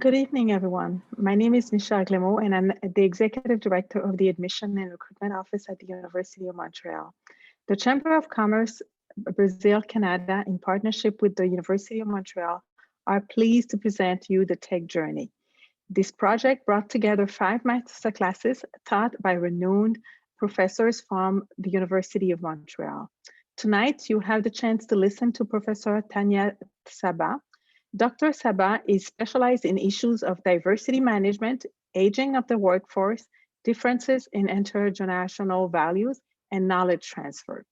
Good evening, everyone. My name is Michelle Glemo, and I'm the Executive Director of the Admission and Recruitment Office at the University of Montreal. The Chamber of Commerce Brazil, Canada, in partnership with the University of Montreal, are pleased to present you the Tech Journey. This project brought together 5 master classes taught by renowned professors from the University of Montreal. Tonight, you have the chance to listen to Professor Tanya Saba. Dr. Saba is specialized in issues of diversity management, aging of the workforce, differences in intergenerational values, and knowledge transfer.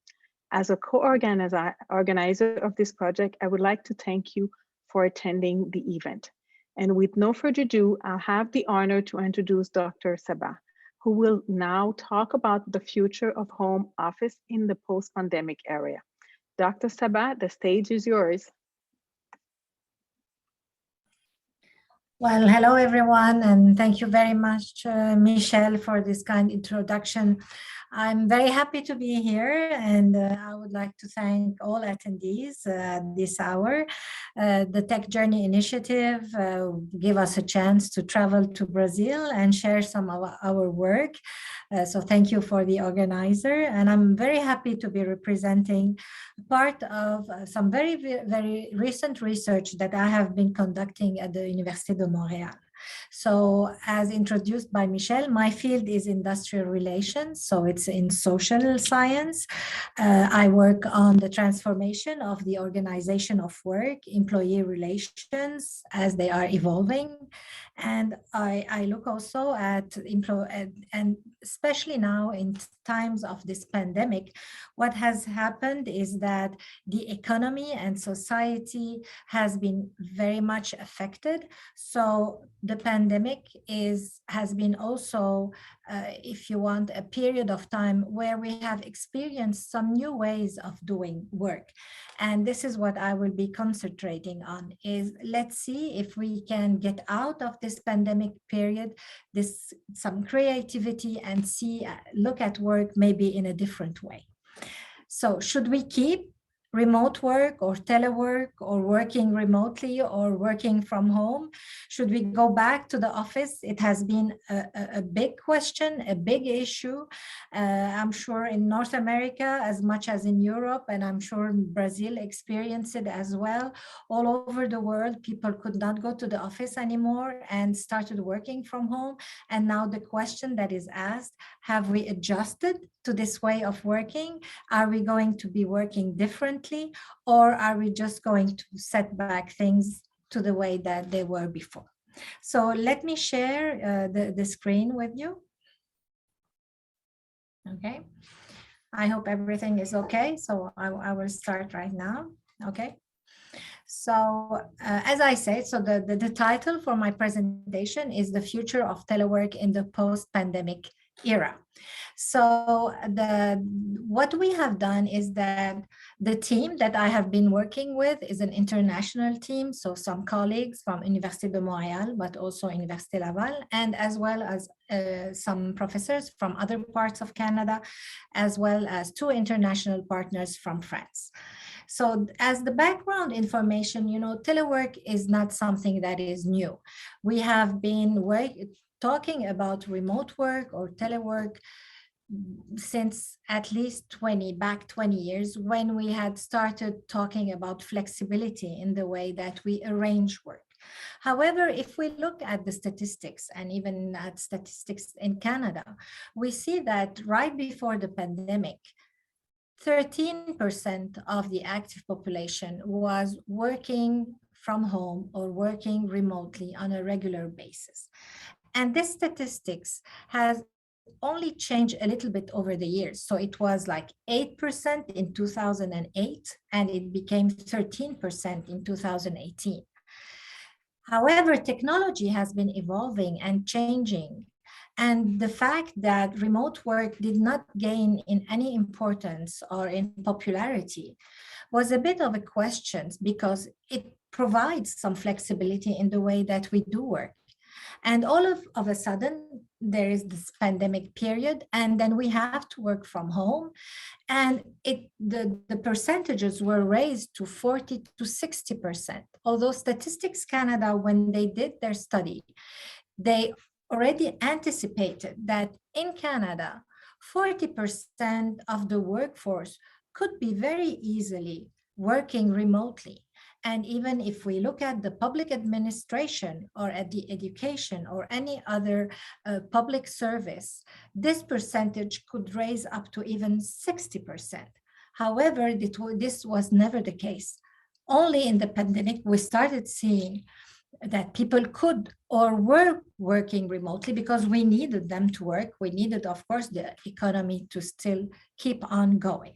As a co-organizer of this project, I would like to thank you for attending the event. And with no further ado, I'll have the honor to introduce Dr. Saba, who will now talk about the future of home office in the post-pandemic era. Dr. Saba, the stage is yours. Well, hello everyone, and thank you very much, Michelle, for this kind introduction. I'm very happy to be here, and I would like to thank all attendees this hour. The Tech Journey Initiative give us a chance to travel to Brazil and share some of our work. So thank you for the organizer, and I'm very happy to be representing part of some very recent research that I have been conducting at the University de Montréal. So as introduced by Michelle, my field is industrial relations, so it's in social science. I work on the transformation of the organization of work, employee relations as they are evolving. And I look also at and especially now in times of this pandemic, what has happened is that the economy and society has been very much affected. So the pandemic has been also, if you want, a period of time where we have experienced some new ways of doing work. And this is what I will be concentrating on, is let's see if we can get out of this pandemic period, some creativity, and look at work maybe in a different way. So should we keep remote work or telework or working remotely or working from home? Should we go back to the office? It has been a big question, a big issue. I'm sure in North America as much as in Europe, and I'm sure Brazil experienced it as well. All over the world, people could not go to the office anymore and started working from home. And now the question that is asked, have we adjusted to this way of working? Are we going to be working differently, or are we just going to set back things to the way that they were before? So let me share the screen with you. Okay. I hope everything is okay. So I will start right now. Okay. So as I said, so the title for my presentation is The Future of Telework in the Post-Pandemic Era. So what we have done is that the team that I have been working with is an international team. So some colleagues from Université de Montréal, but also Université Laval, and as well as some professors from other parts of Canada, as well as 2 international partners from France. So as the background information, telework is not something that is new. We have been talking about remote work or telework since at least 20 years, when we had started talking about flexibility in the way that we arrange work. However, if we look at the statistics, and even at statistics in Canada, we see that right before the pandemic, 13% of the active population was working from home or working remotely on a regular basis. And this statistics has only changed a little bit over the years. So it was like 8% in 2008, and it became 13% in 2018. However, technology has been evolving and changing. And the fact that remote work did not gain in any importance or in popularity was a bit of a question, because it provides some flexibility in the way that we do work. And all of a sudden, there is this pandemic period, and then we have to work from home. And the percentages were raised to 40 to 60%. Although Statistics Canada, when they did their study, they already anticipated that in Canada, 40% of the workforce could be very easily working remotely. And even if we look at the public administration or at the education or any other public service, this percentage could raise up to even 60%. However, this was never the case. Only in the pandemic, we started seeing that people could or were working remotely because we needed them to work. We needed, of course, the economy to still keep on going.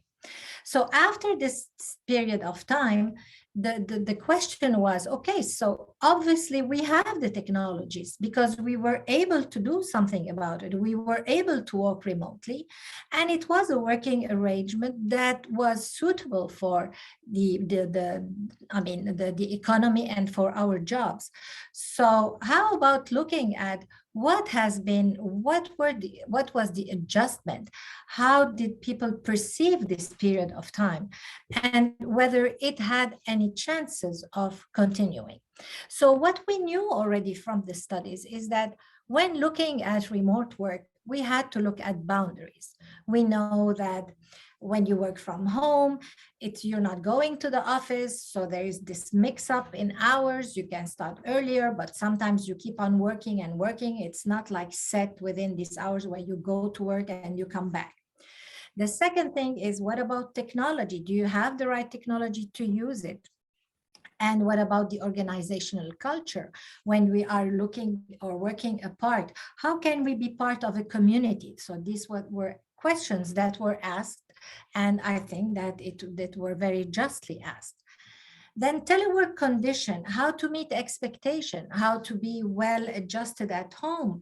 So after this period of time, the question was, okay, so obviously we have the technologies because we were able to do something about it. We were able to work remotely, and it was a working arrangement that was suitable for the economy and for our jobs. So how about looking at what was the adjustment? How did people perceive this period of time, and whether it had any chances of continuing? So what we knew already from the studies is that when looking at remote work, we had to look at boundaries. We know that when you work from home, you're not going to the office, so there is this mix-up in hours. You can start earlier, but sometimes you keep on working and working. It's not like set within these hours where you go to work and you come back. The second thing is, what about technology? Do you have the right technology to use it? And what about the organizational culture? When we are looking or working apart, how can we be part of a community? So these were questions that were asked, and I think that were very justly asked. Then telework condition, how to meet expectation, how to be well adjusted at home.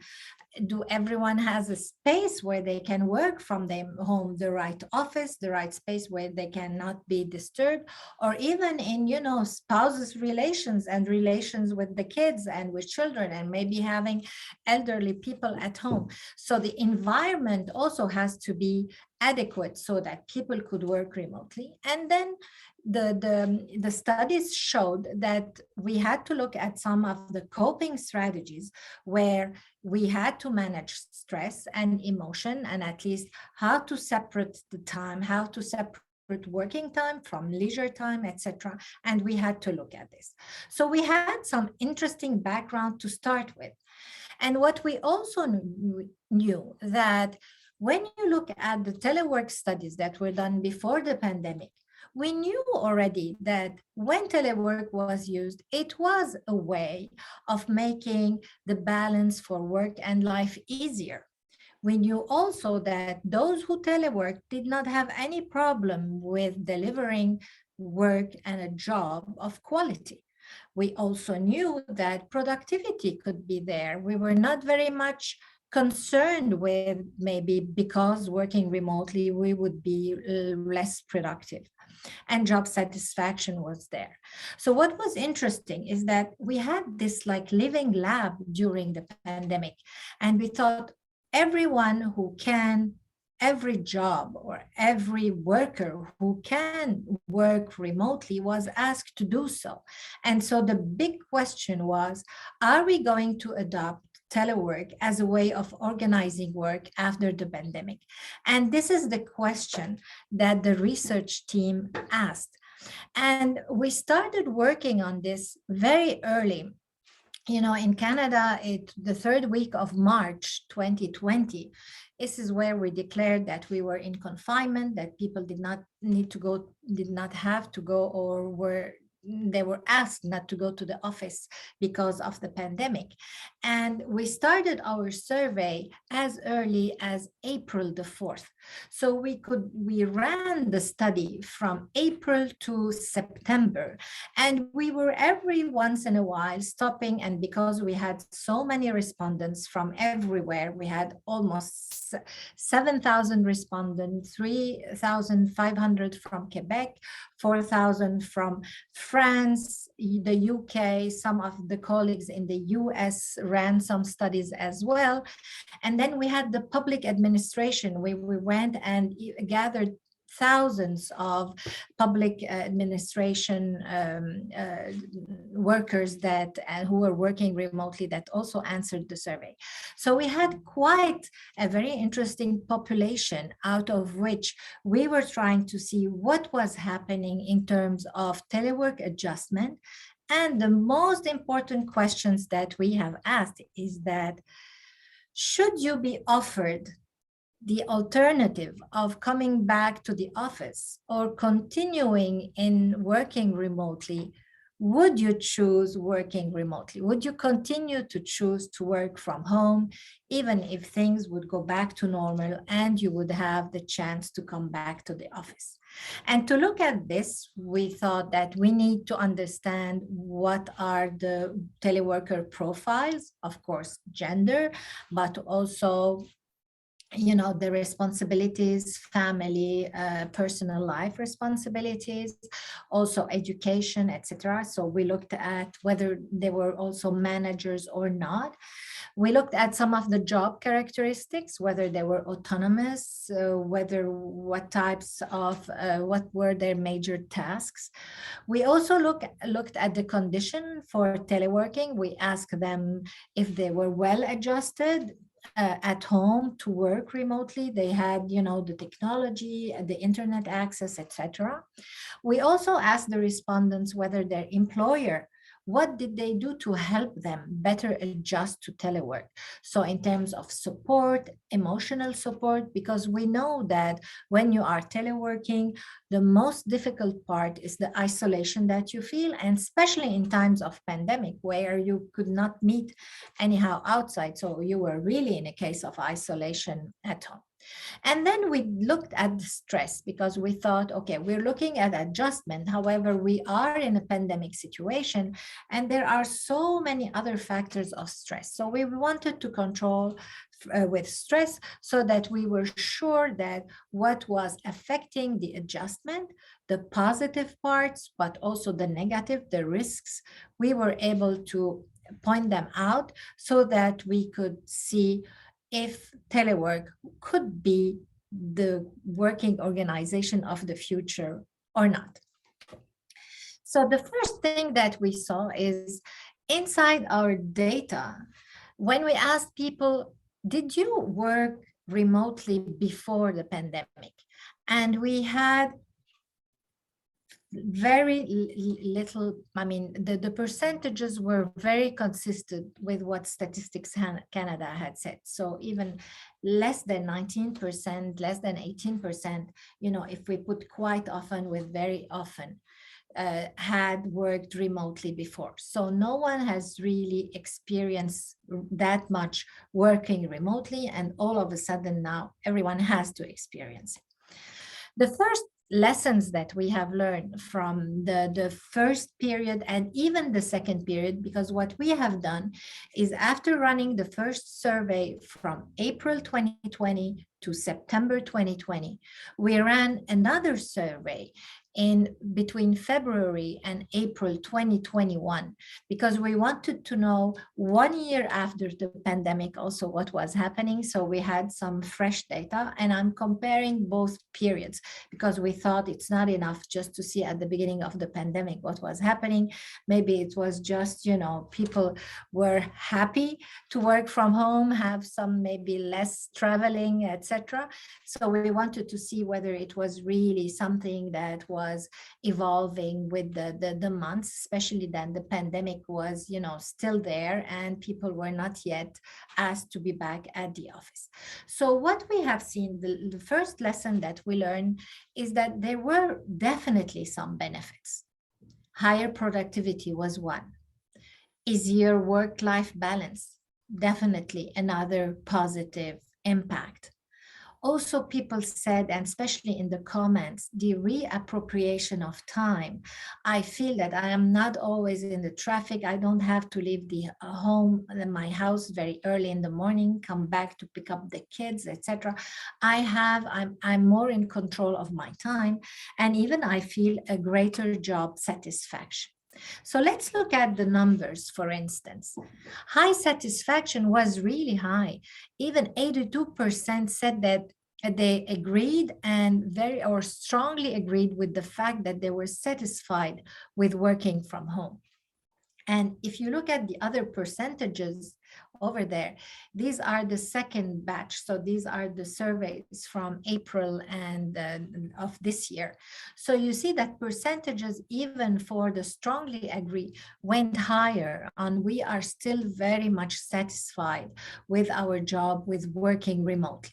Do everyone has a space where they can work from their home, the right office, the right space where they cannot be disturbed, or even in, spouses relations and relations with the kids and with children, and maybe having elderly people at home. So the environment also has to be adequate so that people could work remotely. And then the studies showed that we had to look at some of the coping strategies where we had to manage stress and emotion, and at least how to separate the time, how to separate working time from leisure time, etc. And we had to look at this. So we had some interesting background to start with. And what we also knew that when you look at the telework studies that were done before the pandemic, we knew already that when telework was used, it was a way of making the balance for work and life easier. We knew also that those who telework did not have any problem with delivering work and a job of quality. We also knew that productivity could be there. We were not very much concerned with maybe because working remotely, we would be less productive. And job satisfaction was there. So what was interesting is that we had this like living lab during the pandemic, and we thought everyone who can, every job or every worker who can work remotely was asked to do so. And so the big question was, are we going to adopt telework as a way of organizing work after the pandemic? And this is the question that the research team asked. And we started working on this very early. In Canada, the third week of March 2020, this is where we declared that we were in confinement, that people did not have to go, or they were asked not to go to the office because of the pandemic. And we started our survey as early as April the 4th. So we ran the study from April to September, and we were every once in a while stopping. And because we had so many respondents from everywhere, we had almost 7,000 respondents, 3,500 from Quebec, 4,000 from France, the UK, some of the colleagues in the US ran some studies as well. And then we had the public administration, where we went and gathered thousands of public administration workers that who were working remotely that also answered the survey. So we had quite a very interesting population, out of which we were trying to see what was happening in terms of telework adjustment. And the most important questions that we have asked is that, should you be offered the alternative of coming back to the office or continuing in working remotely, would you choose working remotely? Would you continue to choose to work from home, even if things would go back to normal and you would have the chance to come back to the office? And to look at this, we thought that we need to understand what are the teleworker profiles, of course, gender, but also the responsibilities, family, personal life responsibilities, also education, etc. So we looked at whether they were also managers or not. We looked at some of the job characteristics, whether they were autonomous, what types of, what were their major tasks. We also looked at the condition for teleworking. We asked them if they were well adjusted at home to work remotely. They had, the technology, the internet access, etc. We also asked the respondents whether their employer, what did they do to help them better adjust to telework? So in terms of support, emotional support, because we know that when you are teleworking, the most difficult part is the isolation that you feel, and especially in times of pandemic where you could not meet anyhow outside. So you were really in a case of isolation at home. And then we looked at the stress, because we thought, okay, we're looking at adjustment. However, we are in a pandemic situation and there are so many other factors of stress. So we wanted to control with stress so that we were sure that what was affecting the adjustment, the positive parts, but also the negative, the risks, we were able to point them out so that we could see if telework could be the working organization of the future or not. So the first thing that we saw is inside our data, when we asked people, did you work remotely before the pandemic? And we had very little, the percentages were very consistent with what Statistics Canada had said. So even less than 19%, less than 18%, if we put quite often with very often, had worked remotely before. So no one has really experienced that much working remotely, and all of a sudden now everyone has to experience it. The first lessons that we have learned from the first period and even the second period, because what we have done is, after running the first survey from April 2020 to September 2020, we ran another survey in between February and April 2021, because we wanted to know 1 year after the pandemic also what was happening. So we had some fresh data, and I'm comparing both periods because we thought it's not enough just to see at the beginning of the pandemic what was happening. Maybe it was just, people were happy to work from home, have some maybe less traveling, etc. So we wanted to see whether it was really something that was evolving with the months, especially then the pandemic was, still there and people were not yet asked to be back at the office. So what we have seen, the first lesson that we learned is that there were definitely some benefits. Higher productivity was one. Easier work-life balance, definitely another positive impact. Also, people said, and especially in the comments, the reappropriation of time. I feel that I am not always in the traffic. I don't have to leave the my house very early in the morning, come back to pick up the kids, etc. I'm more in control of my time, and even I feel a greater job satisfaction. So let's look at the numbers, for instance. High satisfaction was really high. Even 82% said that they agreed and very or strongly agreed with the fact that they were satisfied with working from home. And if you look at the other percentages over there, these are the second batch. So these are the surveys from April and of this year. So you see that percentages, even for the strongly agree, went higher, and we are still very much satisfied with our job, with working remotely.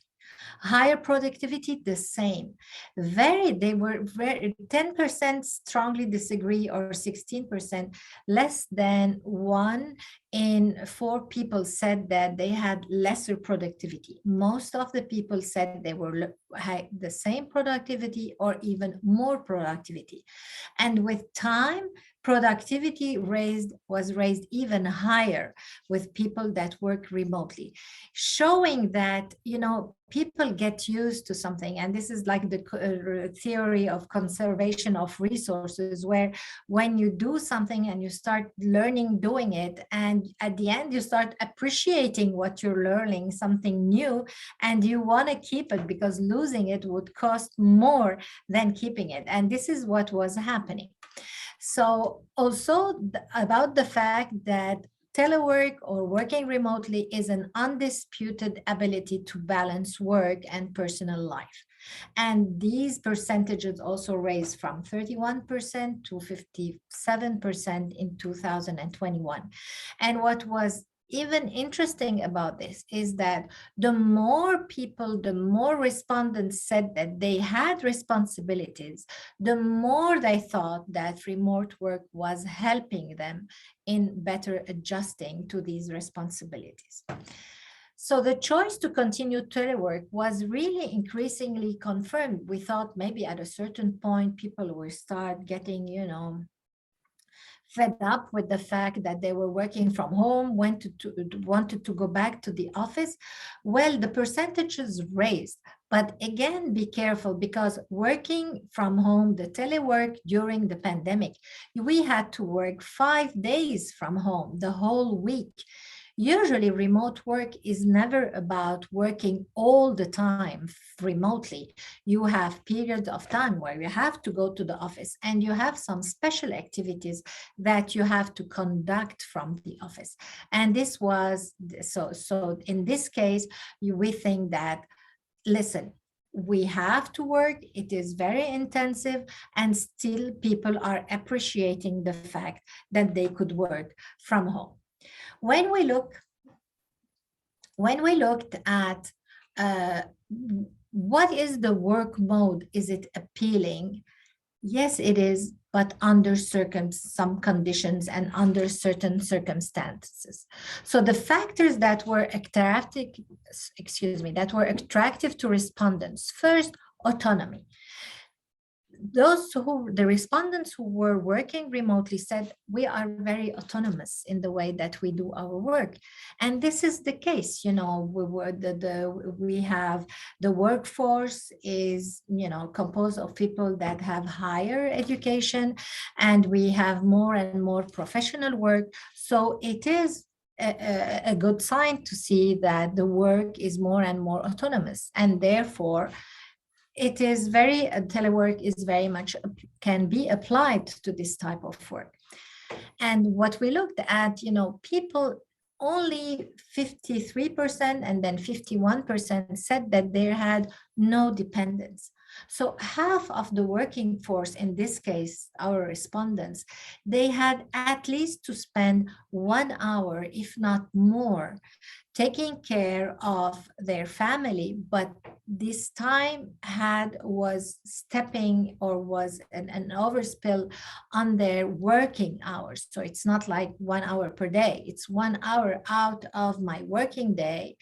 Higher productivity, the same. They were very 10% strongly disagree, or 16%. Less than 1 in 4 people said that they had lesser productivity. Most of the people said they had the same productivity or even more productivity. And with time, productivity was raised even higher with people that work remotely, showing that, people get used to something. And this is like the theory of conservation of resources, where when you do something and you start learning doing it, and at the end you start appreciating what you're learning, something new, and you want to keep it because losing it would cost more than keeping it. And this is what was happening. So also about the fact that telework or working remotely is an undisputed ability to balance work and personal life. And these percentages also raised from 31% to 57% in 2021. And what was even interesting about this is that the more people, the more respondents said that they had responsibilities, the more they thought that remote work was helping them in better adjusting to these responsibilities. So the choice to continue telework was really increasingly confirmed. We thought maybe at a certain point, people will start getting, fed up with the fact that they were working from home, wanted to go back to the office. Well, the percentages raised, but again, be careful, because working from home, the telework during the pandemic, we had to work 5 days from home the whole week. Usually remote work is never about working all the time remotely. You have periods of time where you have to go to the office, and you have some special activities that you have to conduct from the office. And this was, so in this case, we think that, listen, we have to work, it is very intensive, and still people are appreciating the fact that they could work from home. When we looked at what is the work mode, is it appealing? Yes, it is, but under some conditions and under certain circumstances. So the factors that were attractive to respondents: first, autonomy. The respondents who were working remotely said, we are very autonomous in the way that we do our work. And this is the case. We have the workforce is, composed of people that have higher education, and we have more and more professional work. So it is a good sign to see that the work is more and more autonomous, and therefore telework is very much can be applied to this type of work. And what we looked at, people, only 53% and then 51% said that they had no dependence. So half of the working force, in this case, our respondents, they had at least to spend 1 hour, if not more, taking care of their family, but this time was stepping or was an overspill on their working hours. So it's not like 1 hour per day, it's 1 hour out of my working day.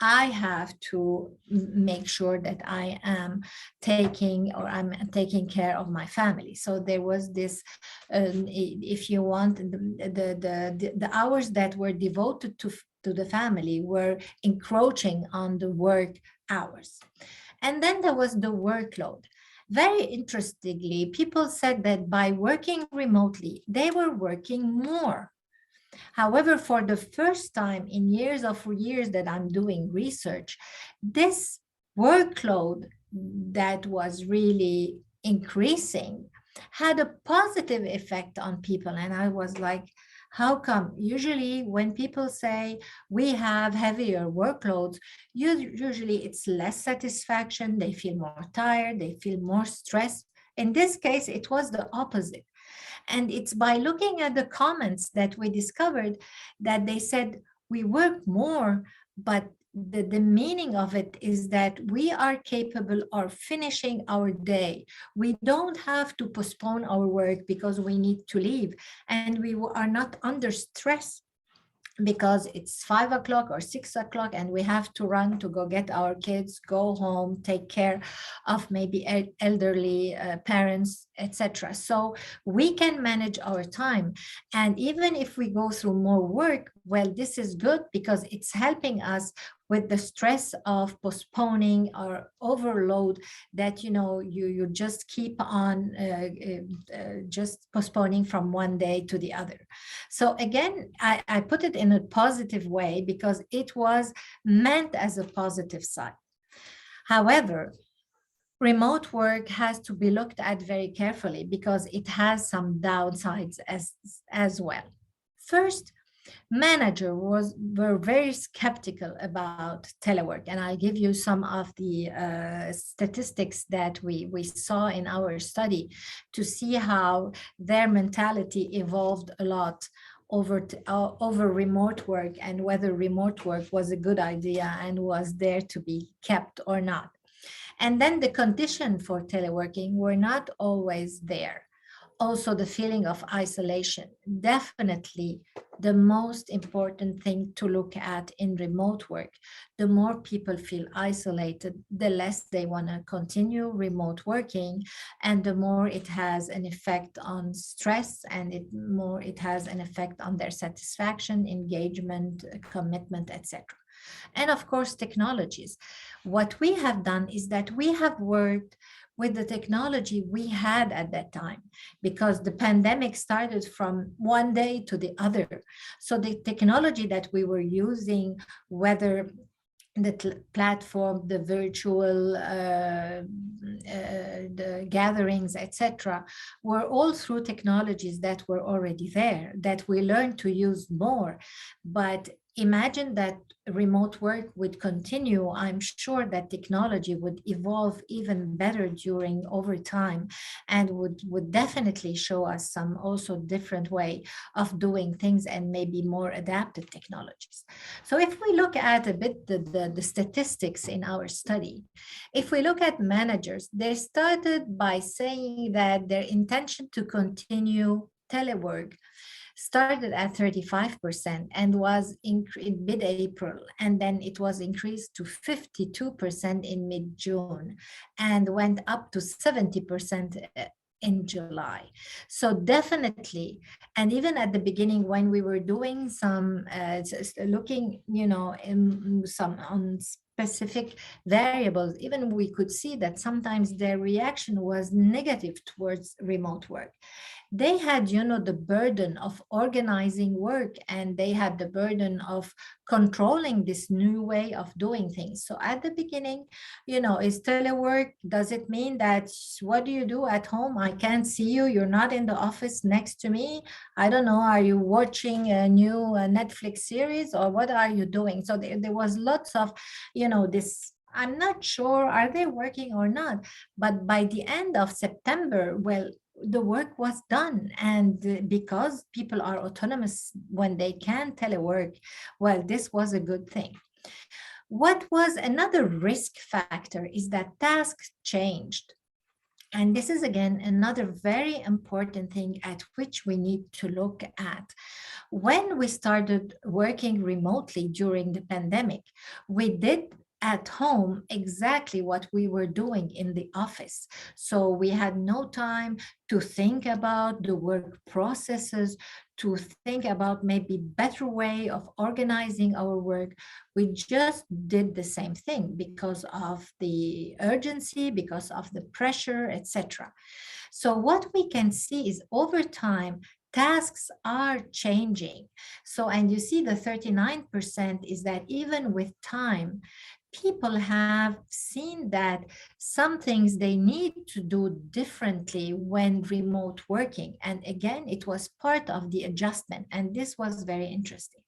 I have to make sure that I'm taking care of my family. So there was this, if you want, the hours that were devoted to the family were encroaching on the work hours. And then there was the workload. Very interestingly, people said that by working remotely, they were working more. However, for the first time in years that I'm doing research, this workload that was really increasing had a positive effect on people. And I was like, how come? Usually, when people say we have heavier workloads, usually it's less satisfaction, they feel more tired, they feel more stressed. In this case, it was the opposite. And it's by looking at the comments that we discovered that they said we work more, but the meaning of it is that we are capable of finishing our day. We don't have to postpone our work because we need to leave, and we are not under stress because it's 5 o'clock or 6 o'clock and we have to run to go get our kids, go home, take care of maybe elderly parents, etc. So we can manage our time. And even if we go through more work, well, this is good because it's helping us with the stress of postponing or overload that you just keep on just postponing from one day to the other. So again, I put it in a positive way because it was meant as a positive side. However, remote work has to be looked at very carefully because it has some downsides as well. First, were very skeptical about telework, and I'll give you some of the statistics that we saw in our study to see how their mentality evolved a lot over remote work and whether remote work was a good idea and was there to be kept or not. And then the condition for teleworking were not always there. Also, the feeling of isolation. Definitely the most important thing to look at in remote work. The more people feel isolated, the less they want to continue remote working, and the more it has an effect on stress, and more it has an effect on their satisfaction, engagement, commitment, etc. And of course, technologies. What we have done is that we have worked with the technology we had at that time, because the pandemic started from one day to the other. So the technology that we were using, whether the platform, the virtual the gatherings, etc., were all through technologies that were already there, that we learned to use more. But imagine that remote work would continue. I'm sure that technology would evolve even better during over time, and would definitely show us some also different way of doing things and maybe more adapted technologies. So if we look at a bit the statistics in our study, if we look at managers, they started by saying that their intention to continue telework started at 35% and was in mid-April, and then it was increased to 52% in mid-June and went up to 70% in July. So definitely, and even at the beginning when we were doing some looking, in some on specific variables, even we could see that sometimes their reaction was negative towards remote work. They had, the burden of organizing work, and they had the burden of controlling this new way of doing things. So at the beginning, is telework, does it mean that what do you do at home? I can't see you. You're not in the office next to me. I don't know. Are you watching a new Netflix series, or what are you doing? So there was lots of, this. I'm not sure, are they working or not? But by the end of September, well, the work was done. And because people are autonomous when they can telework, well, this was a good thing. What was another risk factor is that tasks changed. And this is again another very important thing at which we need to look at. When we started working remotely during the pandemic, we did at home exactly what we were doing in the office. So we had no time to think about the work processes, to think about maybe better way of organizing our work. We just did the same thing because of the urgency, because of the pressure, etc. So what we can see is over time, tasks are changing. So, and you see the 39% is that even with time, people have seen that some things they need to do differently when remote working. And again, it was part of the adjustment. And this was very interesting.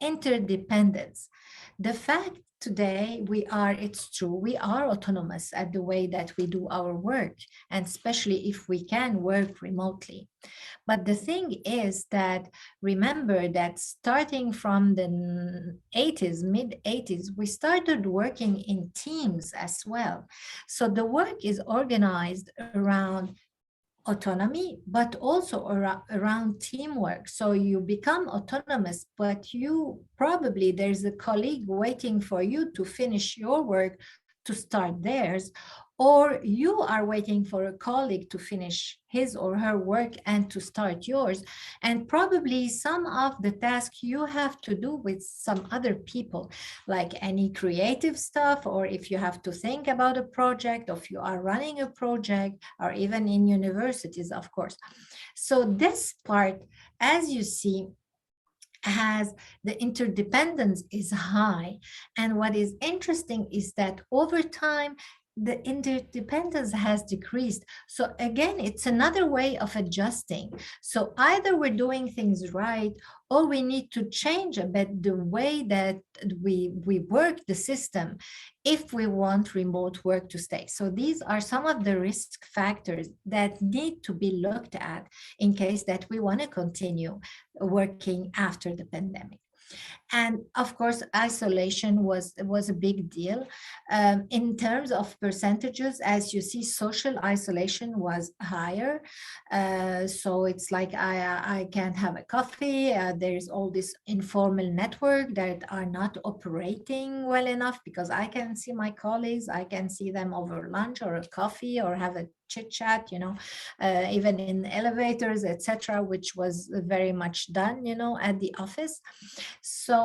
Interdependence. The fact today it's true, we are autonomous at the way that we do our work, and especially if we can work remotely. But the thing is that remember that starting from the 80s, mid 80s, we started working in teams as well. So the work is organized around autonomy, but also around teamwork. So you become autonomous, but you probably there's a colleague waiting for you to finish your work to start theirs, or you are waiting for a colleague to finish his or her work and to start yours. And probably some of the tasks you have to do with some other people, like any creative stuff, or if you have to think about a project, or if you are running a project, or even in universities, of course. So this part, as you see, has the interdependence is high. And what is interesting is that over time, the interdependence has decreased. So again, it's another way of adjusting. So either we're doing things right, or we need to change a bit the way that we work the system if we want remote work to stay. So these are some of the risk factors that need to be looked at in case that we want to continue working after the pandemic. And of course, isolation was a big deal. In terms of percentages, as you see, social isolation was higher. So it's like I can't have a coffee. There's all this informal network that are not operating well enough, because I can see my colleagues, I can see them over lunch or a coffee or have a chit chat, even in elevators, etc., which was very much done, at the office. So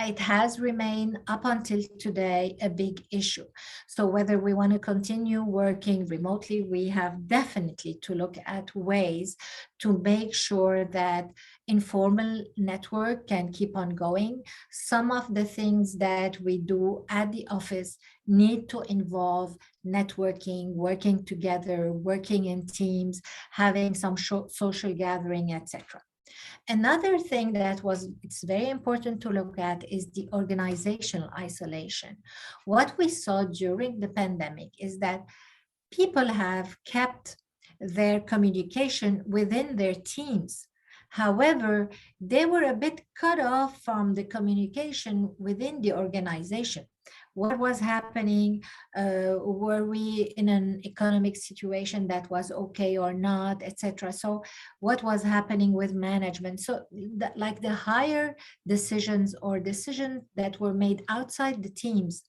it has remained up until today a big issue. So whether we want to continue working remotely, we have definitely to look at ways to make sure that informal network can keep on going. Some of the things that we do at the office need to involve networking, working together, working in teams, having some social gathering, etc. Another thing it's very important to look at is the organizational isolation. What we saw during the pandemic is that people have kept their communication within their teams. However, they were a bit cut off from the communication within the organization. What was happening? Were we in an economic situation that was okay or not, etc.? So what was happening with management? So like the higher decisions or decisions that were made outside the teams,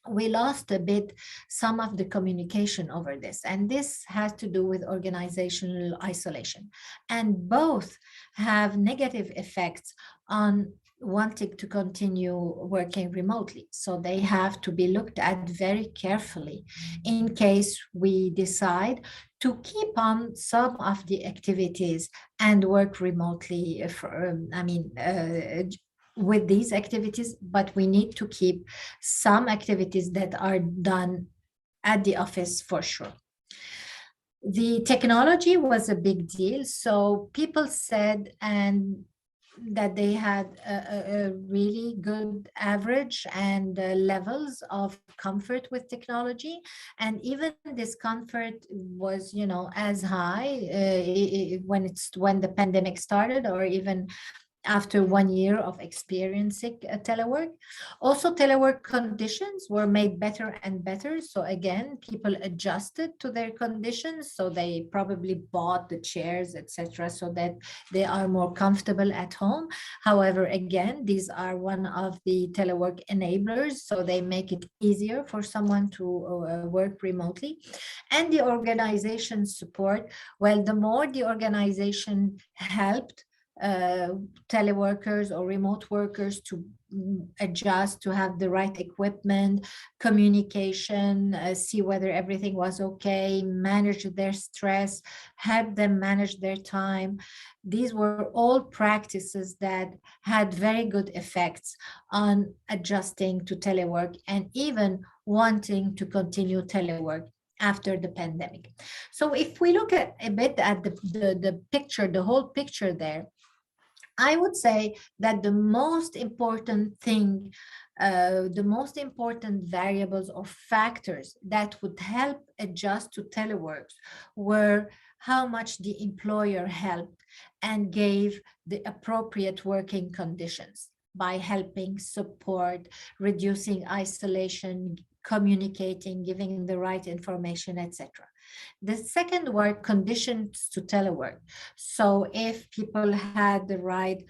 we lost a bit some of the communication over this. And this has to do with organizational isolation. And both have negative effects on wanting to continue working remotely. So they have to be looked at very carefully in case we decide to keep on some of the activities and work remotely with these activities, but we need to keep some activities that are done at the office for sure. The technology was a big deal. So people said and that they had a really good average and levels of comfort with technology. And even this comfort was, as high when the pandemic started, or even after 1 year of experiencing telework. Also, telework conditions were made better and better. So again, people adjusted to their conditions. So they probably bought the chairs, etc., so that they are more comfortable at home. However, again, these are one of the telework enablers. So they make it easier for someone to work remotely. And the organization support, well, the more the organization helped uh, teleworkers or remote workers to adjust, to have the right equipment, communication, see whether everything was okay, manage their stress, help them manage their time. These were all practices that had very good effects on adjusting to telework and even wanting to continue telework after the pandemic. So if we look at a bit at the picture, the whole picture there, I would say that the most important thing, the most important variables or factors that would help adjust to telework were how much the employer helped and gave the appropriate working conditions by helping support, reducing isolation, communicating, giving the right information, etc. The second were conditions to telework. So if people had the right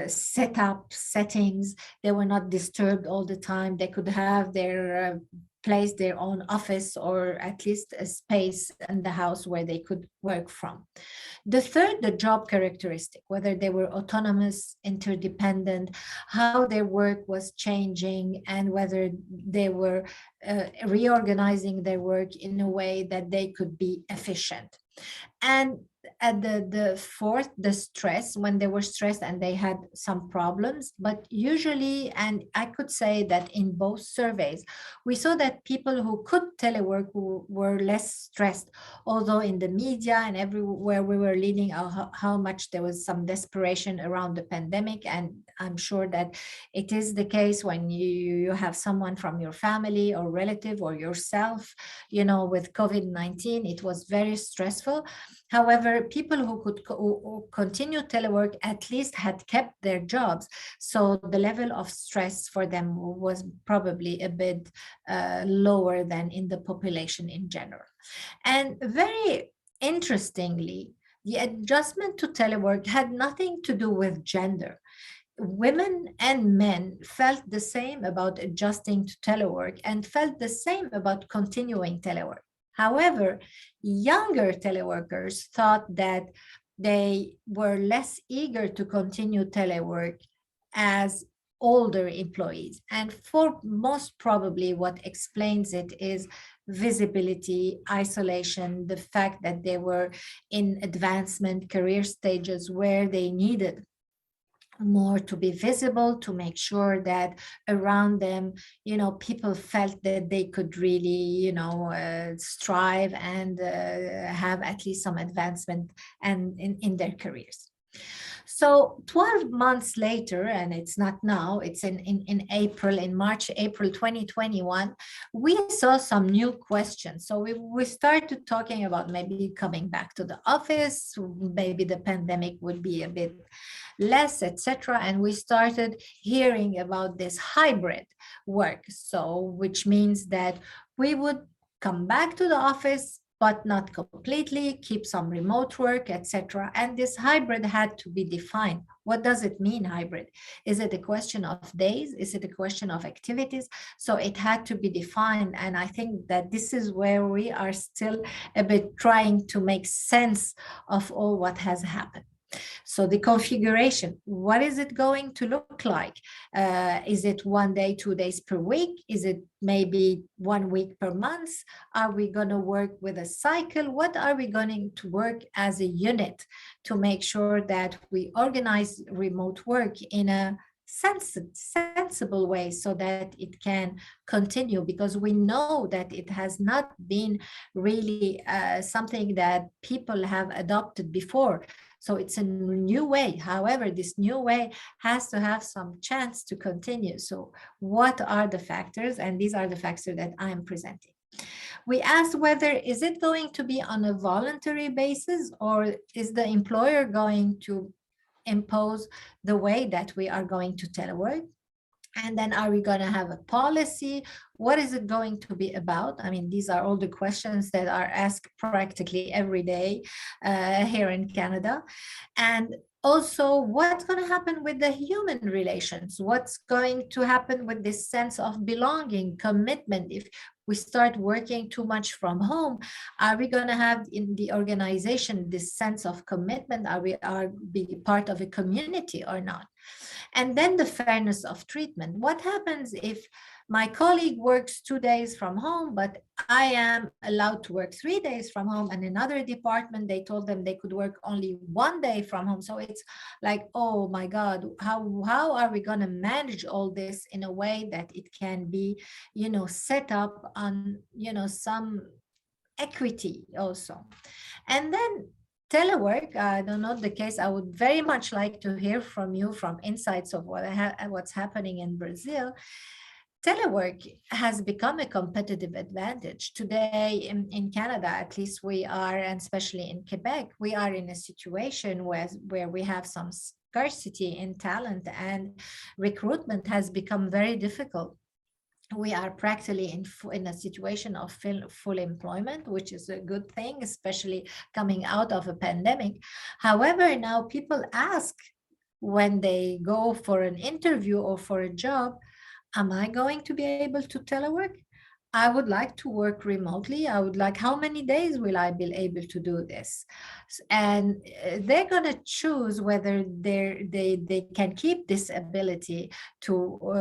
setup settings, they were not disturbed all the time. They could have their place, their own office, or at least a space in the house where they could work from. The third, the job characteristic, whether they were autonomous, interdependent, how their work was changing, and whether they were reorganizing their work in a way that they could be efficient. And at the fourth, the stress, when they were stressed and they had some problems. But usually, and I could say that in both surveys, we saw that people who could telework were less stressed, although in the media and everywhere we were reading how much there was some desperation around the pandemic. And I'm sure that it is the case when you have someone from your family or relative or yourself, with COVID-19, it was very stressful. However, people who could who continue telework at least had kept their jobs. So the level of stress for them was probably a bit lower than in the population in general. And very interestingly, the adjustment to telework had nothing to do with gender. Women and men felt the same about adjusting to telework and felt the same about continuing telework. However, younger teleworkers thought that they were less eager to continue telework as older employees. And for most probably, what explains it is visibility, isolation, the fact that they were in advancement career stages where they needed more to be visible, to make sure that around them, people felt that they could really, strive and have at least some advancement and in their careers. So 12 months later, and it's not now, it's in April, in March, April 2021, we saw some new questions. So we started talking about maybe coming back to the office, maybe the pandemic would be a bit less, etc. And we started hearing about this hybrid work. So which means that we would come back to the office, but not completely, keep some remote work, etc. And this hybrid had to be defined. What does it mean, hybrid? Is it a question of days? Is it a question of activities? So it had to be defined. And I think that this is where we are still a bit trying to make sense of all what has happened. So the configuration, what is it going to look like? Is it 1 day, 2 days per week? Is it maybe 1 week per month? Are we going to work with a cycle? What are we going to work as a unit to make sure that we organize remote work in a sensible way so that it can continue, because we know that it has not been really something that people have adopted before. So it's a new way. However, this new way has to have some chance to continue. So what are the factors? And these are the factors that I'm presenting. We asked whether is it going to be on a voluntary basis, or is the employer going to impose the way that we are going to telework? And then are we going to have a policy? What is it going to be about? I mean, these are all the questions that are asked practically every day here in Canada. And also, what's going to happen with the human relations? What's going to happen with this sense of belonging, commitment? If we start working too much from home, are we going to have in the organization this sense of commitment? Are we be part of a community or not? And then the fairness of treatment. What happens if my colleague works 2 days from home, but I am allowed to work 3 days from home, and another department, they told them they could work only 1 day from home. So it's like, oh my God, how are we going to manage all this in a way that it can be, set up on, some equity also. And then telework, I don't know the case. I would very much like to hear from you from insights of what's happening in Brazil. Telework has become a competitive advantage. Today in Canada, at least we are, and especially in Quebec, we are in a situation where we have some scarcity in talent, and recruitment has become very difficult. We are practically in a situation of full employment, which is a good thing, especially coming out of a pandemic. However, now people ask when they go for an interview or for a job, am I going to be able to telework? I would like to work remotely. I would like, how many days will I be able to do this? And they're going to choose whether they can keep this ability to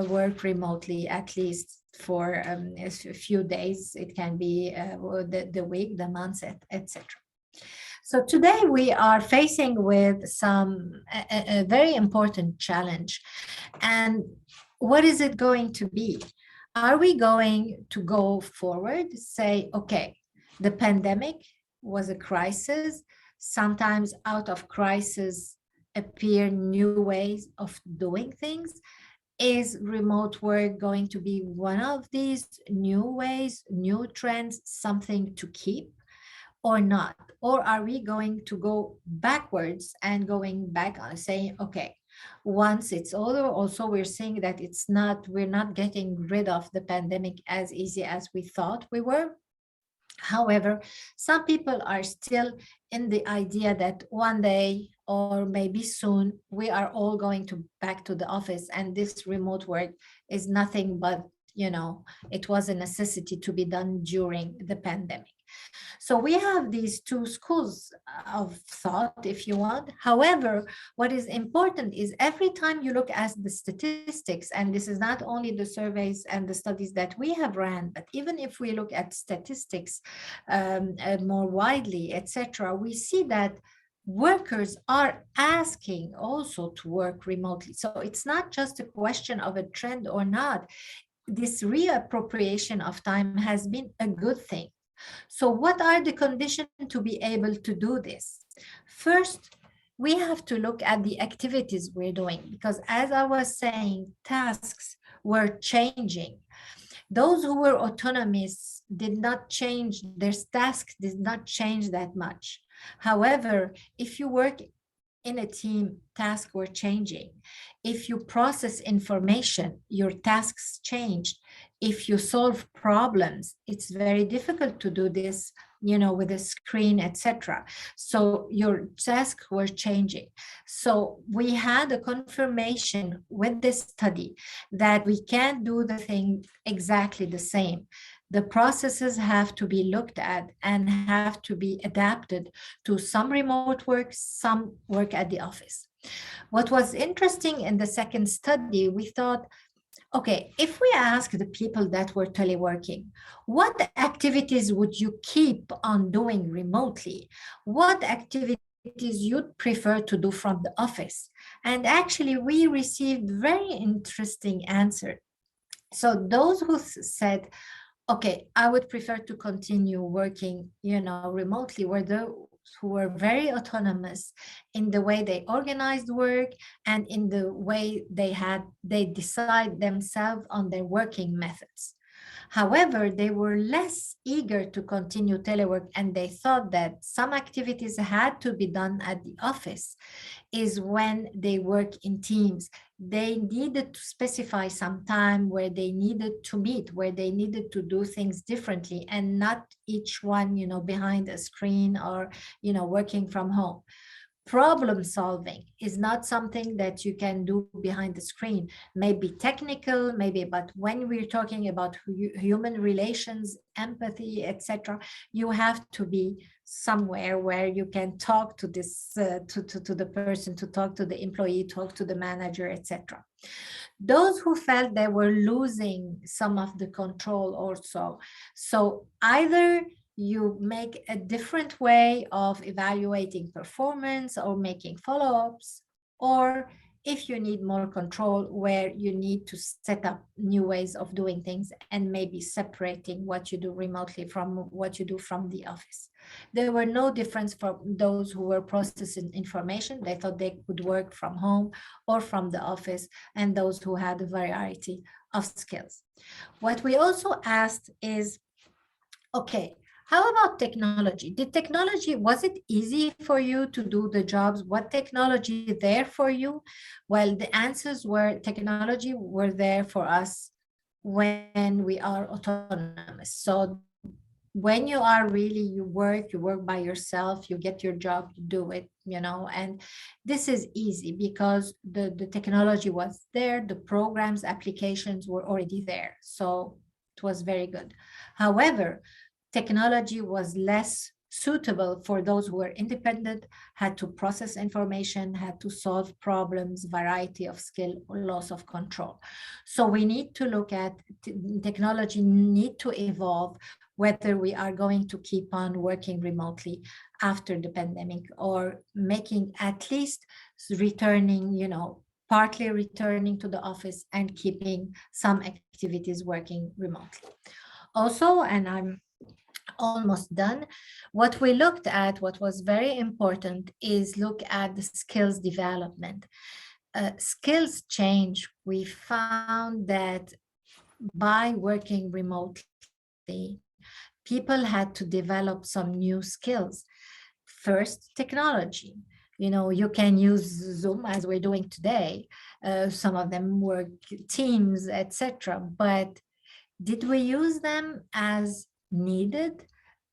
work remotely, at least for a few days. It can be the week, the months, etc. So today we are facing with a very important challenge. And what is it going to be? Are we going to go forward, say, okay, the pandemic was a crisis. Sometimes out of crisis appear new ways of doing things. Is remote work going to be one of these new ways, new trends, something to keep or not? Or are we going to go backwards and going back on saying, okay, once it's over, also we're seeing that we're not getting rid of the pandemic as easy as we thought we were. However, some people are still in the idea that one day or maybe soon we are all going to back to the office, and this remote work is nothing but, it was a necessity to be done during the pandemic. So we have these two schools of thought, if you want. However, what is important is every time you look at the statistics, and this is not only the surveys and the studies that we have ran, but even if we look at statistics more widely, etc., we see that workers are asking also to work remotely. So it's not just a question of a trend or not. This reappropriation of time has been a good thing. So what are the conditions to be able to do this? First, we have to look at the activities we're doing, because as I was saying, tasks were changing. Those who were autonomous did not change, their tasks did not change that much. However, if you work in a team, tasks were changing. If you process information, your tasks changed. If you solve problems, it's very difficult to do this, with a screen, etc. So your tasks were changing. So we had a confirmation with this study that we can't do the thing exactly the same. The processes have to be looked at and have to be adapted to some remote work, some work at the office. What was interesting in the second study, we thought, okay, if we ask the people that were teleworking, what activities would you keep on doing remotely? What activities you'd prefer to do from the office? And actually, we received very interesting answers. So those who said, okay, I would prefer to continue working, remotely, were those who were very autonomous in the way they organized work and in the way they decide themselves on their working methods. However, they were less eager to continue telework, and they thought that some activities had to be done at the office is when they work in teams. They needed to specify some time where they needed to meet, where they needed to do things differently, and not each one, behind a screen or, working from home. Problem solving is not something that you can do behind the screen. Maybe technical, maybe, but when we're talking about human relations, empathy, etc., you have to be somewhere where you can talk to this to the person, to talk to the employee, talk to the manager, etc. Those who felt they were losing some of the control also. So either you make a different way of evaluating performance or making follow-ups, or if you need more control, where you need to set up new ways of doing things and maybe separating what you do remotely from what you do from the office. There were no difference for those who were processing information. They thought they could work from home or from the office, and those who had a variety of skills. What we also asked is, okay, how about technology? Was it easy for you to do the jobs? What technology there for you? Well, the answers were technology were there for us when we are autonomous. So when you are really, you work by yourself, you get your job, you do it, and this is easy because the technology was there, the programs, applications were already there. So it was very good. However, technology was less suitable for those who were independent, had to process information, had to solve problems, variety of skill, or loss of control. So we need to look at technology need to evolve, whether we are going to keep on working remotely after the pandemic, or making at least returning, partly returning to the office and keeping some activities working remotely. Also, and I'm almost done, what we looked at, what was very important, is look at the skills development. Skills change. We found that by working remotely, people had to develop some new skills. First, technology. You can use Zoom as we're doing today. Some of them work Teams, etc. But did we use them as needed?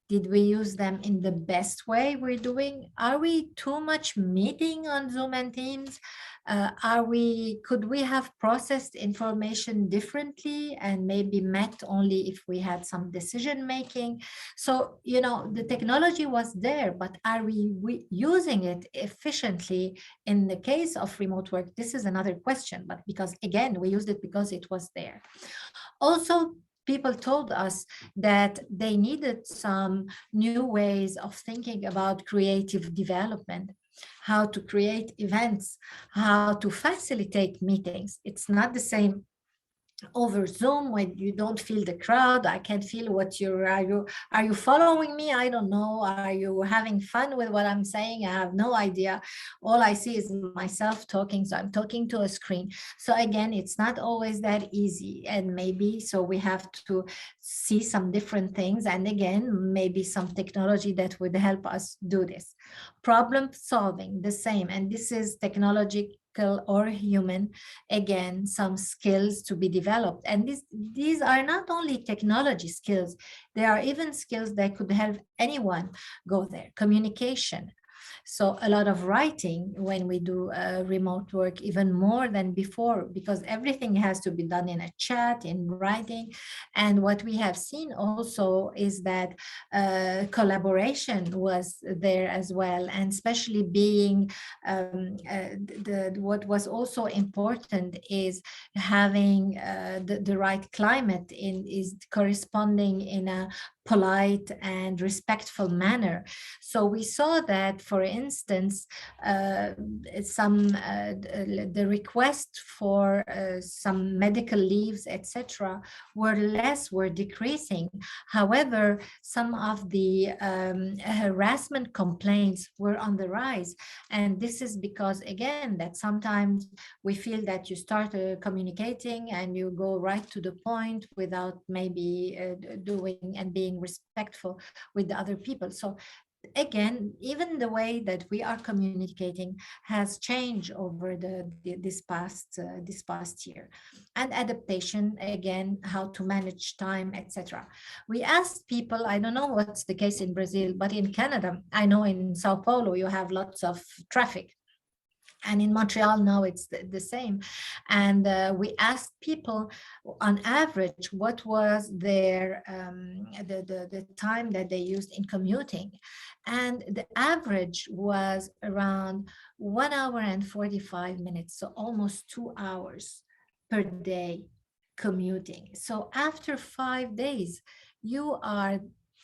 Did we use them in the best way we're doing? Are we too much meeting on Zoom and Teams? Could we have processed information differently and maybe met only if we had some decision making? So, the technology was there, but are we using it efficiently? In the case of remote work, this is another question, but because again, we used it because it was there. Also, people told us that they needed some new ways of thinking about creative development, how to create events, how to facilitate meetings. It's not the same over Zoom when you don't feel the crowd. I can't feel what are you following me? I don't know. Are you having fun with what I'm saying? I have no idea. All I see is myself talking. So I'm talking to a screen. So again, it's not always that easy. And maybe so we have to see some different things. And again, maybe some technology that would help us do this. Problem solving, the same. And this is technology or human, again, some skills to be developed. And these are not only technology skills, they are even skills that could help anyone go there. Communication. So a lot of writing when we do remote work, even more than before, because everything has to be done in a chat, in writing. And what we have seen also is that collaboration was there as well, and especially being what was also important is having the right climate is corresponding in a polite and respectful manner. So we saw that, for instance, the request for some medical leaves, etc., were decreasing. However, some of the harassment complaints were on the rise, and this is because, again, that sometimes we feel that you start communicating and you go right to the point without maybe doing and being respectful with the other people. So again, even the way that we are communicating has changed over this past year. And adaptation, again, how to manage time, etc. We asked people, I don't know what's the case in Brazil, but in Canada, I know in Sao Paulo you have lots of traffic, and in Montreal now it's the same. And we asked people on average what was their the time that they used in commuting, and the average was around 1 hour and 45 minutes, so almost 2 hours per day commuting. So after 5 days you are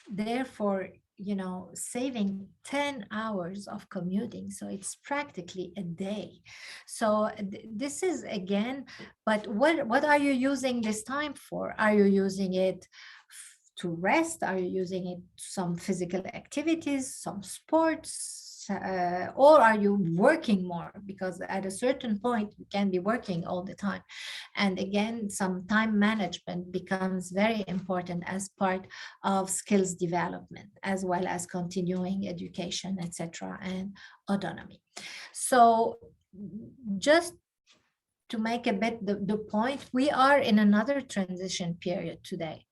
therefore, you know, saving 10 hours of commuting. So it's practically a day. So this is, again, but what are you using this time for? Are you using it to rest? Are you using it some physical activities, some sports? Or are you working more? Because at a certain point you can be working all the time. And again, some time management becomes very important as part of skills development, as well as continuing education, etc., and autonomy. So just to make a bit the point, we are in another transition period today.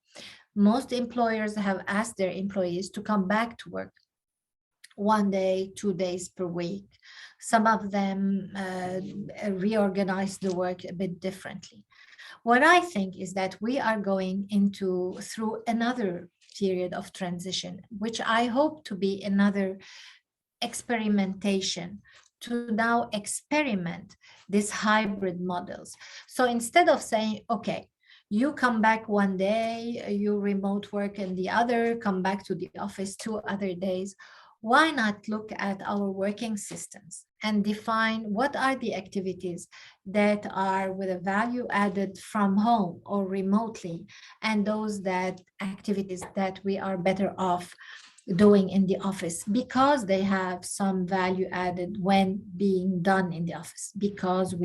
Most employers have asked their employees to come back to work 1 day, 2 days per week. Some of them reorganize the work a bit differently. What I think is that we are going through another period of transition, which I hope to be another experimentation to now experiment these hybrid models. So instead of saying, okay, you come back 1 day, you remote work, and the other come back to the office 2 other days, why not look at our working systems and define what are the activities that are with a value added from home or remotely, and those activities that we are better off doing in the office because they have some value added when being done in the office, because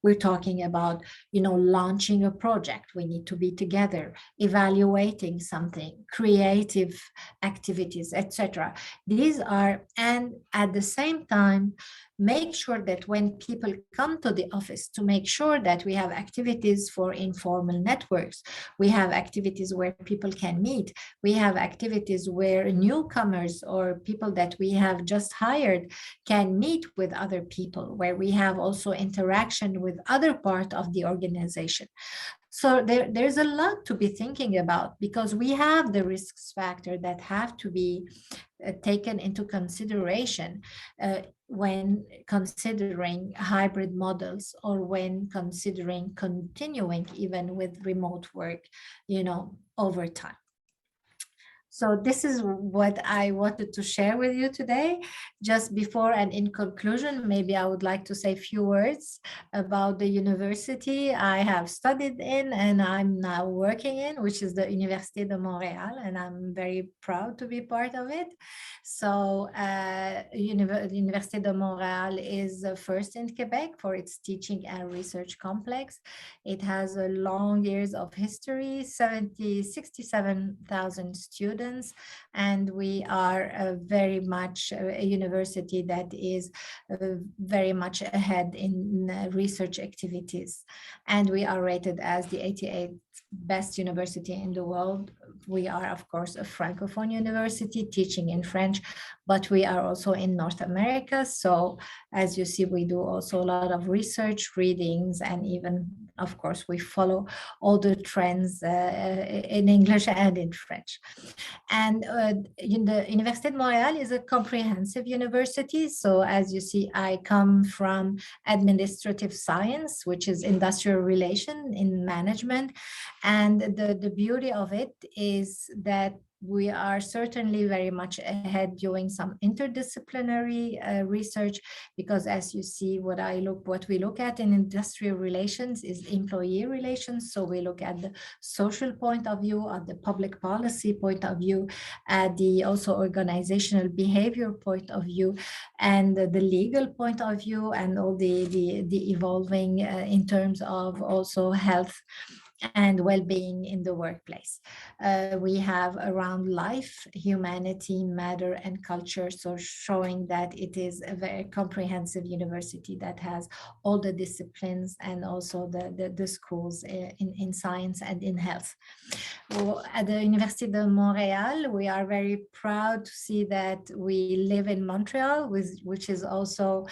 we're talking about, you know, launching a project, we need to be together, evaluating something, creative activities, etc. These are, and at the same time make sure that when people come to the office, to make sure that we have activities for informal networks, we have activities where people can meet, we have activities where newcomers or people that we have just hired can meet with other people, where we have also interaction with other part of the organization. So there's a lot to be thinking about, because we have the risks factor that have to be taken into consideration when considering hybrid models, or when considering continuing even with remote work, you know, over time. So this is what I wanted to share with you today. Just before and in conclusion, maybe I would like to say a few words about the university I have studied in and I'm now working in, which is the Université de Montréal, and I'm very proud to be part of it. So Université de Montréal is first in Quebec for its teaching and research complex. It has a long years of history, 67,000 students, and we are very much a university that is very much ahead in research activities, and we are rated as the 88th best university in the world. We are, of course, a Francophone university teaching in French, but we are also in North America. So as you see, we do also a lot of research, readings, and even of course, we follow all the trends in English and in French. And the Université de Montréal is a comprehensive university. So as you see, I come from administrative science, which is industrial relation in management. And the beauty of it is that we are certainly very much ahead doing some interdisciplinary research, because as you see, what we look at in industrial relations is employee relations. So we look at the social point of view, at the public policy point of view, at the also organizational behavior point of view, and the legal point of view, and all the evolving in terms of also health and well-being in the workplace. We have around life, humanity, matter, and culture, so showing that it is a very comprehensive university that has all the disciplines and also the schools in science and in health. Well, at the Université de Montréal, we are very proud to see that we live in Montreal, which is also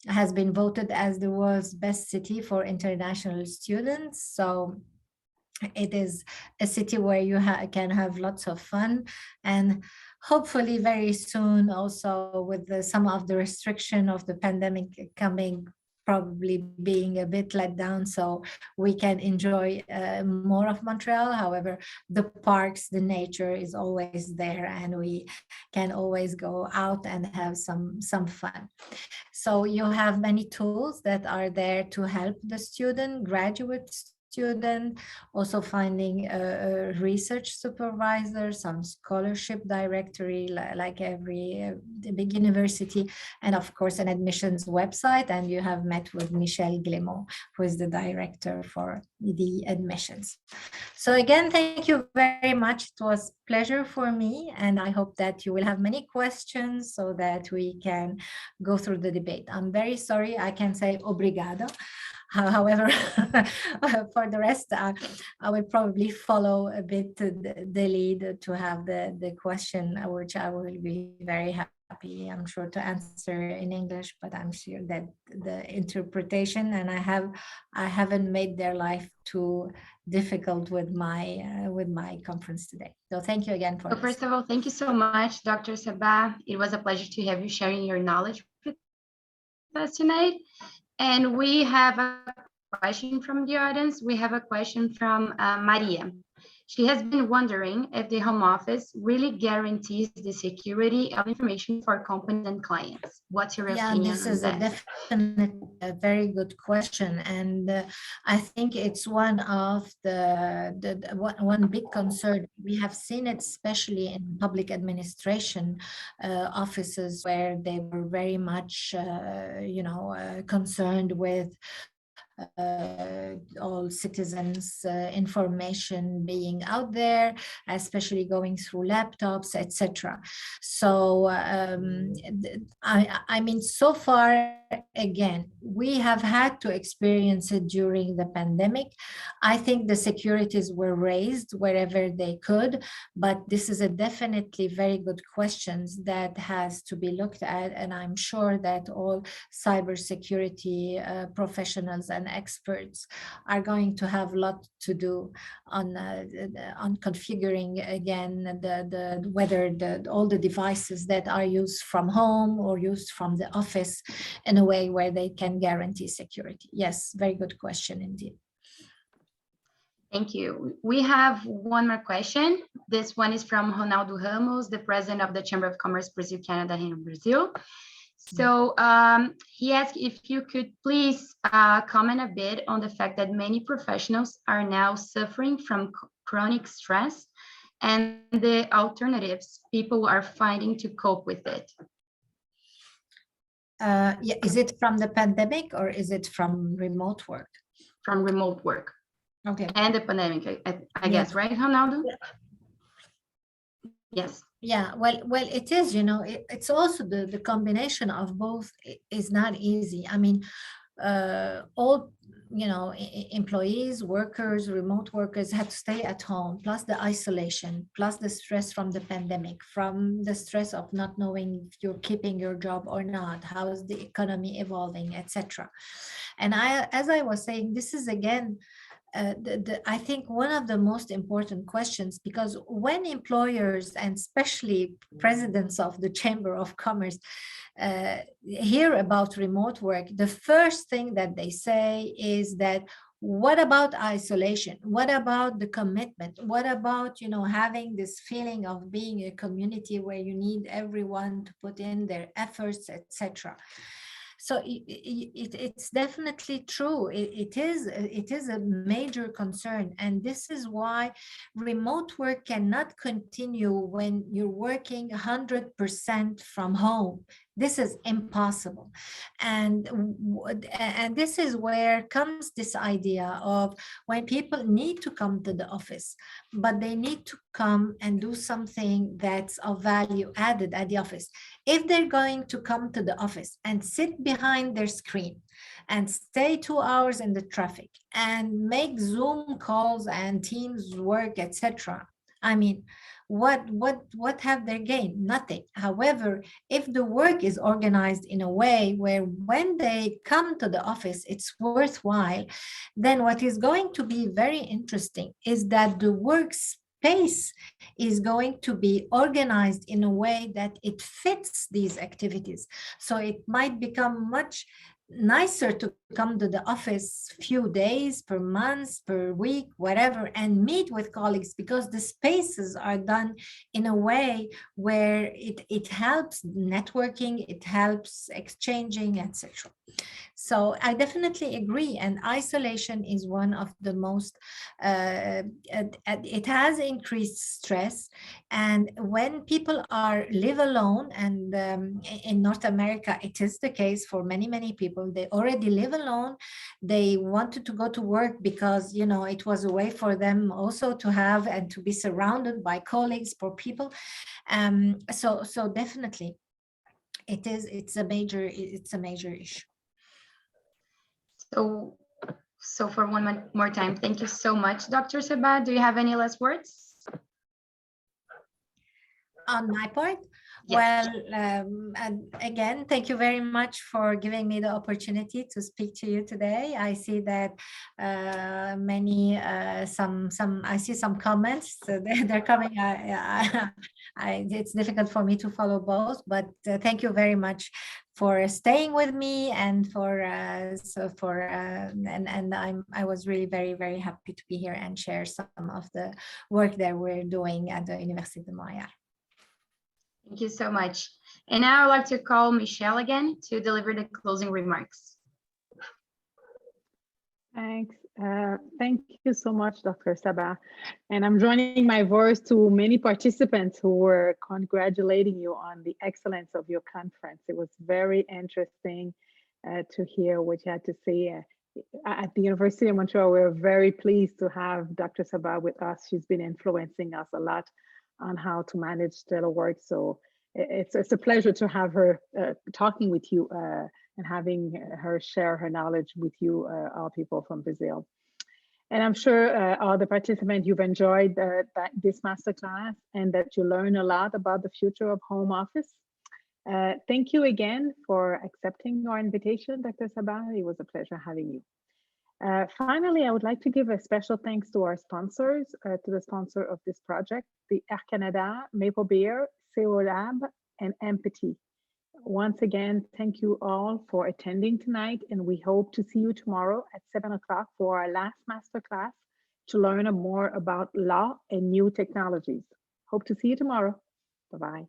has been voted as the world's best city for international students. So it is a city where you can have lots of fun, and hopefully very soon also with some of the restriction of the pandemic coming, probably being a bit let down, so we can enjoy more of Montreal. However, the parks, the nature is always there, and we can always go out and have some fun. So you have many tools that are there to help the student, graduate student, also finding a research supervisor, some scholarship directory, like every big university, and of course an admissions website. And you have met with Michel Glemont, who is the director for the admissions. So again, thank you very much. It was a pleasure for me, and I hope that you will have many questions so that we can go through the debate. I'm very sorry I can say obrigado. However, for the rest, I will probably follow a bit the lead to have the question, which I will be very happy, I'm sure, to answer in English, but I'm sure that the interpretation, and I haven't made their life too difficult with my conference today. So thank you again for this. First of all, thank you so much, Dr. Sabah. It was a pleasure to have you sharing your knowledge with us tonight. And we have a question from the audience. We have a question from Maria. She has been wondering if the home office really guarantees the security of information for companies and clients. What's your opinion on that? Yeah, this is definitely a very good question. And I think it's one of one big concern. We have seen it especially in public administration offices, where they were very much, concerned with all citizens' information being out there, especially going through laptops, etc. So I mean, so far, again, we have had to experience it during the pandemic. I think the securities were raised wherever they could, but this is a definitely very good question that has to be looked at, and I'm sure that all cybersecurity professionals and experts are going to have a lot to do on configuring again whether all the devices that are used from home or used from the office in a way where they can guarantee security. Yes, very good question indeed. Thank you. We have one more question. This one is from Ronaldo Ramos, the president of the Chamber of Commerce Brazil, Canada, and Brazil. So he asked if you could please comment a bit on the fact that many professionals are now suffering from chronic stress and the alternatives people are finding to cope with it. Yeah, is it from the pandemic or is it from remote work? From remote work. Okay. And the pandemic, I guess, right, Ronaldo? Yeah. Yes. Yeah, well, it is, it's also the combination of both is not easy. I mean, all employees, workers, remote workers had to stay at home, plus the isolation, plus the stress from the pandemic, from the stress of not knowing if you're keeping your job or not, how is the economy evolving, etc. And as I was saying, this is again, I think one of the most important questions, because when employers and especially presidents of the Chamber of Commerce hear about remote work, the first thing that they say is that, what about isolation? What about the commitment? What about, having this feeling of being a community where you need everyone to put in their efforts, etc. So it's definitely true. It is a major concern. And this is why remote work cannot continue when you're working 100% from home. This is impossible. And this is where comes this idea of when people need to come to the office, but they need to come and do something that's of value added at the office. If they're going to come to the office and sit behind their screen and stay 2 hours in the traffic and make Zoom calls and Teams work, etc., I mean, what have they gained? Nothing. However, if the work is organized in a way where when they come to the office, it's worthwhile, then what is going to be very interesting is that the workspace is going to be organized in a way that it fits these activities. So it might become much nicer to come to the office few days per month, per week, whatever, and meet with colleagues, because the spaces are done in a way where it helps networking, it helps exchanging, etc. So I definitely agree. And isolation is one of the most, it has increased stress. And when people live alone, and in North America, it is the case for many, many people, they already live alone. They wanted to go to work because, it was a way for them also to have and to be surrounded by colleagues, for people. So definitely it's a major issue. So for one more time, thank you so much, Dr. Sabah. Do you have any last words? On my part? Yes. Well, again, thank you very much for giving me the opportunity to speak to you today. I see that I see some comments, so they're coming. It's difficult for me to follow both, but thank you very much for staying with me, and I was really very, very happy to be here and share some of the work that we're doing at the Université de Montréal. Thank you so much. And now I'd like to call Michelle again to deliver the closing remarks. Thanks. Thank you so much, Dr. Sabah. And I'm joining my voice to many participants who were congratulating you on the excellence of your conference. It was very interesting to hear what you had to say. At the University of Montreal, we're very pleased to have Dr. Sabah with us. She's been influencing us a lot on how to manage telework. So it's a pleasure to have her talking with you and having her share her knowledge with you, all people from Brazil. And I'm sure all the participants, you've enjoyed this masterclass and that you learn a lot about the future of home office. Thank you again for accepting our invitation, Dr. Sabah. It was a pleasure having you. Finally, I would like to give a special thanks to our sponsors, to the sponsor of this project, the Air Canada, Maple Beer, CO Lab, and Empathy. Once again, thank you all for attending tonight, and we hope to see you tomorrow at 7 o'clock for our last masterclass to learn more about law and new technologies. Hope to see you tomorrow. Bye-bye.